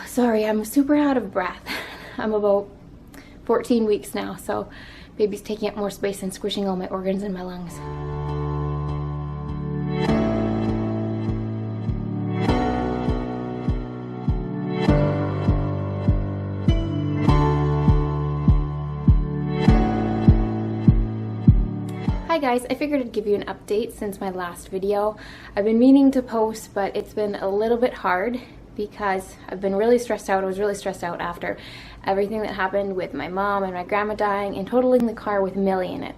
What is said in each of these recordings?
Sorry, I'm super out of breath. I'm about 14 weeks now, so baby's taking up more space and squishing all my organs in my lungs. Hi guys, I figured I'd give you an update since my last video. I've been meaning to post, but it's been a little bit hard because I've been really stressed out. I was really stressed out after everything that happened with my mom and my grandma dying and totaling the car with Millie in it.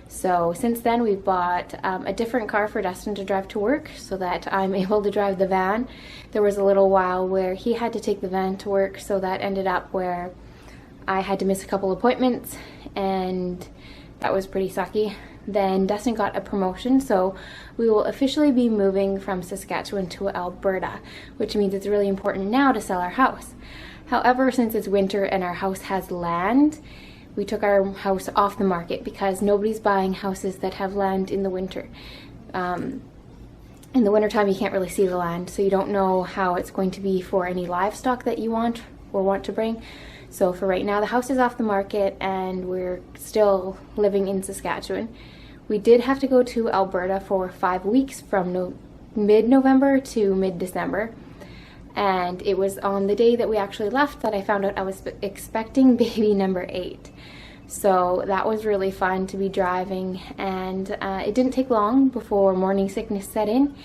So since then we've bought a different car for Dustin to drive to work so that I'm able to drive the van. There was a little while where he had to take the van to work, so that ended up where I had to miss a couple appointments, and that was pretty sucky. Then Dustin got a promotion, so we will officially be moving from Saskatchewan to Alberta, which means it's really important now to sell our house. However, since it's winter and our house has land, we took our house off the market because nobody's buying houses that have land in the winter. In the wintertime, you can't really see the land, so you don't know how it's going to be for any livestock that you want or want to bring. So for right now, the house is off the market and we're still living in Saskatchewan. We did have to go to Alberta for 5 weeks from mid-November to mid-December. And it was on the day that we actually left that I found out I was expecting baby number 8. So that was really fun to be driving, and it didn't take long before morning sickness set in.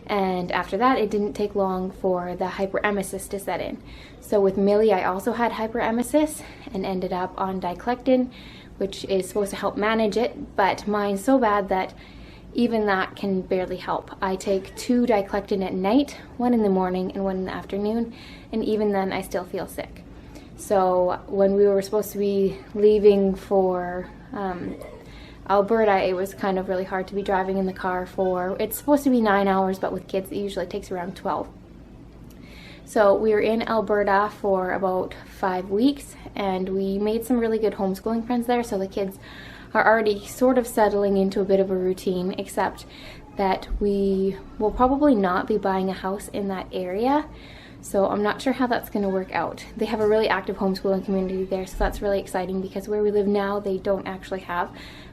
And after that, it didn't take long for the hyperemesis to set in. So with Millie, I also had hyperemesis and ended up on diclectin, which is supposed to help manage it, but mine's so bad that even that can barely help. I take 2 diclectin at night, 1 in the morning and 1 in the afternoon, and even then I still feel sick. So when we were supposed to be leaving for Alberta, it was kind of really hard to be driving in the car for, it's supposed to be 9 hours, but with kids it usually takes around 12. So we were in Alberta for about 5 weeks, and we made some really good homeschooling friends there, so the kids are already sort of settling into a bit of a routine, except that we will probably not be buying a house in that area. So I'm not sure how that's going to work out. They have a really active homeschooling community there, so that's really exciting because where we live now, they don't actually have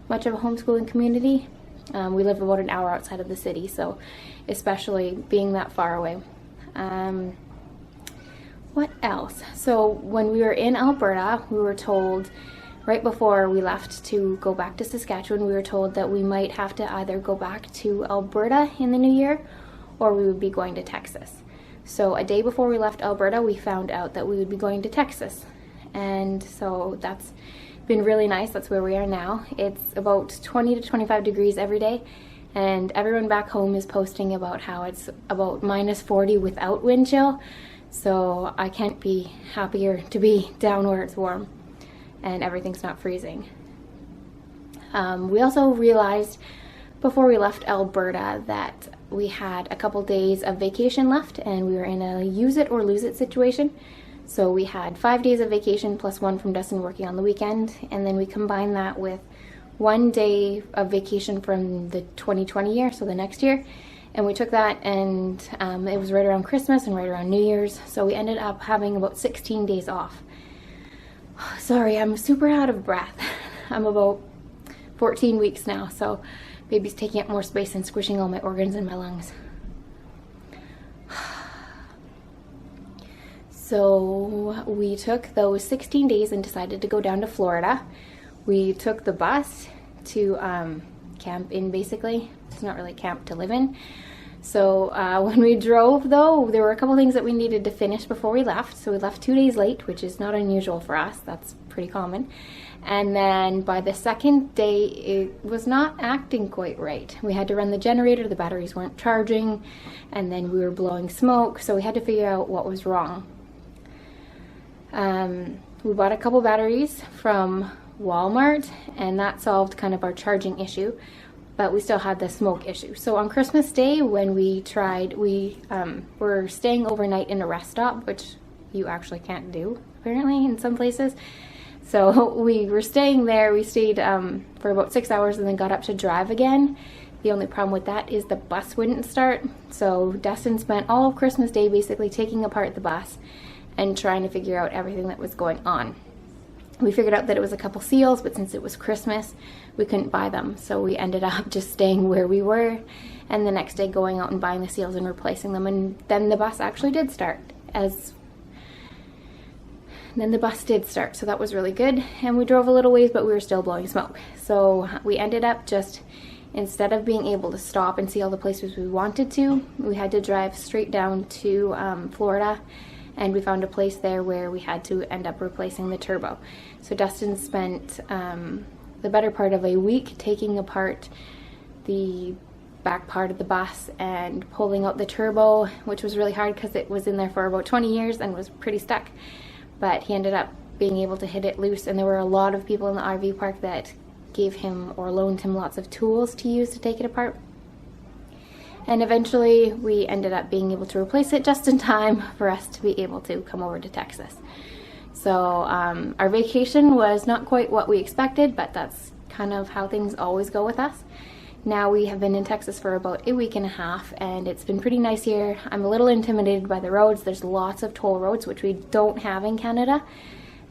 much of a homeschooling community. We live about an hour outside of the city, so especially being that far away. What else? So when we were in Alberta, we were told right before we left to go back to Saskatchewan, we were told that we might have to either go back to Alberta in the new year or we would be going to Texas. So a day before we left Alberta, we found out that we would be going to Texas. And so that's been really nice. That's where we are now. It's about 20 to 25 degrees every day. And everyone back home is posting about how it's about -40 without wind chill. So I can't be happier to be down where it's warm and everything's not freezing. We also realized before we left Alberta that we had a couple days of vacation left and we were in a use it or lose it situation. So we had 5 days of vacation plus 1 from Dustin working on the weekend, and then we combined that with 1 day of vacation from the 2020 year, so the next year. And we took that, and it was right around Christmas and right around New Year's, so we ended up having about 16 days off. Sorry, I'm super out of breath. I'm about 14 weeks now, so baby's taking up more space and squishing all my organs in my lungs. So we took those 16 days and decided to go down to Florida. We took the bus to camp in, basically. It's not really camp to live in. So when we drove, though, there were a couple things that we needed to finish before we left. So we left 2 days late, which is not unusual for us. That's pretty common. And then by the second day, it was not acting quite right. We had to run the generator, the batteries weren't charging, and then we were blowing smoke, so we had to figure out what was wrong. We bought a couple batteries from Walmart, and that solved kind of our charging issue, but we still had the smoke issue. So on Christmas Day, when we tried, we were staying overnight in a rest stop, which you actually can't do, apparently, in some places. So we were staying there. We stayed for about 6 hours and then got up to drive again. The only problem with that is the bus wouldn't start. So Dustin spent all of Christmas Day basically taking apart the bus and trying to figure out everything that was going on. We figured out that it was a couple seals, but since it was Christmas, we couldn't buy them. So we ended up just staying where we were, and the next day going out and buying the seals and replacing them. And then the bus actually did start. So that was really good. And we drove a little ways, but we were still blowing smoke. So we ended up just, instead of being able to stop and see all the places we wanted to, we had to drive straight down to Florida, and we found a place there where we had to end up replacing the turbo. So Dustin spent the better part of a week taking apart the back part of the bus and pulling out the turbo, which was really hard because it was in there for about 20 years and was pretty stuck. But he ended up being able to hit it loose, and there were a lot of people in the RV park that gave him or loaned him lots of tools to use to take it apart. And eventually we ended up being able to replace it just in time for us to be able to come over to Texas. So our vacation was not quite what we expected, but that's kind of how things always go with us. Now we have been in Texas for about a week and a half, and it's been pretty nice here. I'm a little intimidated by the roads. There's lots of toll roads, which we don't have in Canada.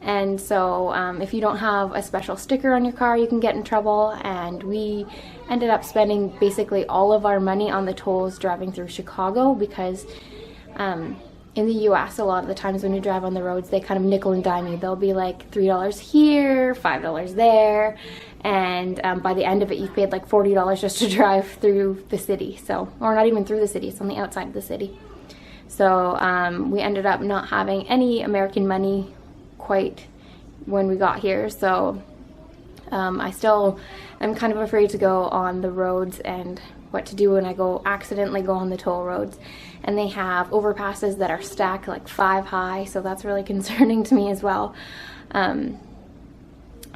And so if you don't have a special sticker on your car, you can get in trouble. And we ended up spending basically all of our money on the tolls driving through Chicago, because in the US, a lot of the times when you drive on the roads, they kind of nickel and dime you. They'll be like $3 here, $5 there, and by the end of it, you've paid like $40 just to drive through the city. So, or not even through the city, it's on the outside of the city. So we ended up not having any American money quite when we got here. So I'm kind of afraid to go on the roads and what to do when I accidentally go on the toll roads. And they have overpasses that are stacked like 5 high, so that's really concerning to me as well.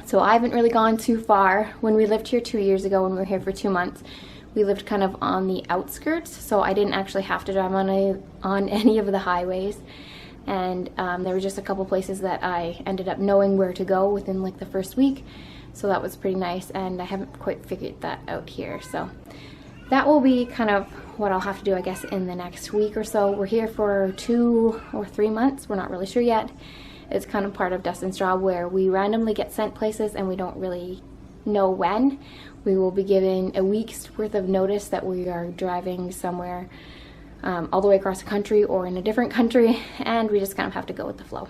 So I haven't really gone too far. When we lived here 2 years ago, when we were here for 2 months, we lived kind of on the outskirts, so I didn't actually have to drive on any of the highways. And there were just a couple places that I ended up knowing where to go within like the first week, so that was pretty nice. And I haven't quite figured that out here, so that will be kind of what I'll have to do, I guess, in the next week or so. We're here for 2 or 3 months. We're not really sure yet. It's kind of part of Dustin's job where we randomly get sent places and we don't really know when. We will be given a week's worth of notice that we are driving somewhere all the way across the country or in a different country, and we just kind of have to go with the flow.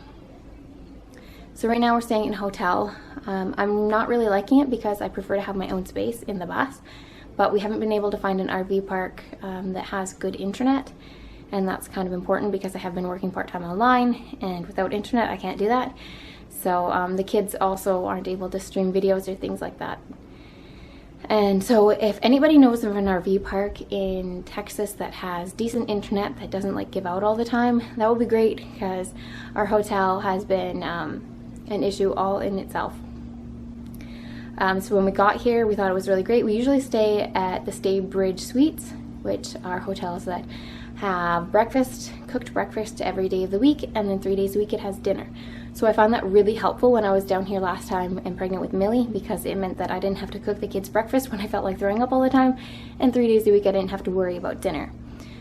So right now we're staying in a hotel. I'm not really liking it because I prefer to have my own space in the bus, but we haven't been able to find an RV park that has good internet, and that's kind of important because I have been working part-time online, and without internet I can't do that. So the kids also aren't able to stream videos or things like that. And so if anybody knows of an RV park in Texas that has decent internet that doesn't like give out all the time, that would be great, because our hotel has been an issue all in itself. So when we got here, we thought it was really great. We usually stay at the Stay Bridge Suites, which are hotels that have breakfast, cooked breakfast every day of the week, and then 3 days a week it has dinner. So I found that really helpful when I was down here last time and pregnant with Millie, because it meant that I didn't have to cook the kids breakfast when I felt like throwing up all the time, and 3 days a week I didn't have to worry about dinner.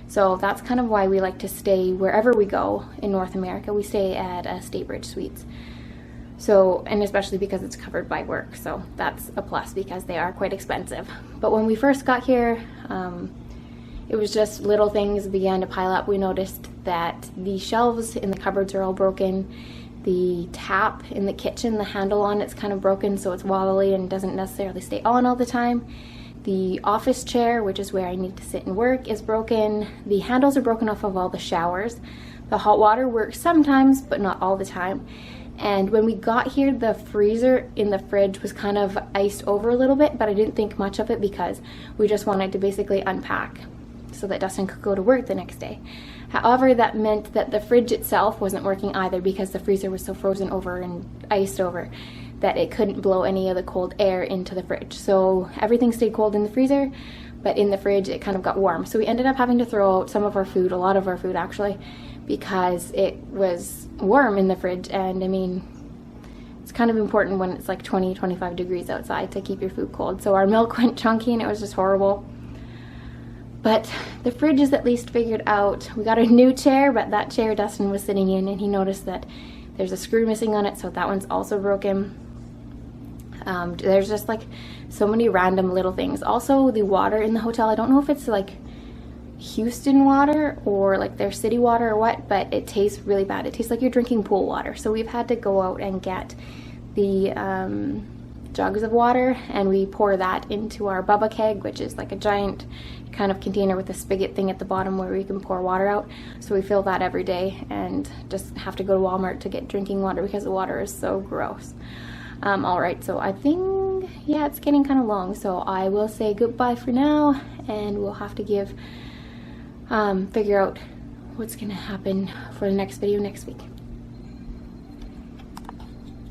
So that's kind of why we like to stay wherever we go in North America. We stay at Stay Bridge Suites. So, and especially because it's covered by work, so that's a plus because they are quite expensive. But when we first got here, it was just little things began to pile up. We noticed that the shelves in the cupboards are all broken. The tap in the kitchen, the handle on it's kind of broken, so it's wobbly and doesn't necessarily stay on all the time. The office chair, which is where I need to sit and work, is broken. The handles are broken off of all the showers. The hot water works sometimes, but not all the time. And when we got here, the freezer in the fridge was kind of iced over a little bit, but I didn't think much of it because we just wanted to basically unpack so that Dustin could go to work the next day. However, that meant that the fridge itself wasn't working either because the freezer was so frozen over and iced over that it couldn't blow any of the cold air into the fridge. So everything stayed cold in the freezer, but in the fridge it kind of got warm. So we ended up having to throw out some of our food, a lot of our food actually, because it was warm in the fridge. And I mean, it's kind of important when it's like 20, 25 degrees outside to keep your food cold. So our milk went chunky and it was just horrible. But the fridge is at least figured out. We got a new chair, but that chair Dustin was sitting in and he noticed that there's a screw missing on it, so that one's also broken. There's just like so many random little things. Also, the water in the hotel, I don't know if it's like Houston water or like their city water or what, but it tastes really bad. It tastes like you're drinking pool water. So we've had to go out and get the jugs of water, and we pour that into our Bubba keg, which is like a giant kind of container with a spigot thing at the bottom where we can pour water out. So we fill that every day and just have to go to Walmart to get drinking water because the water is so gross. All right, so I think, yeah, it's getting kind of long, so I will say goodbye for now, and we'll have to figure out what's gonna happen for the next video next week.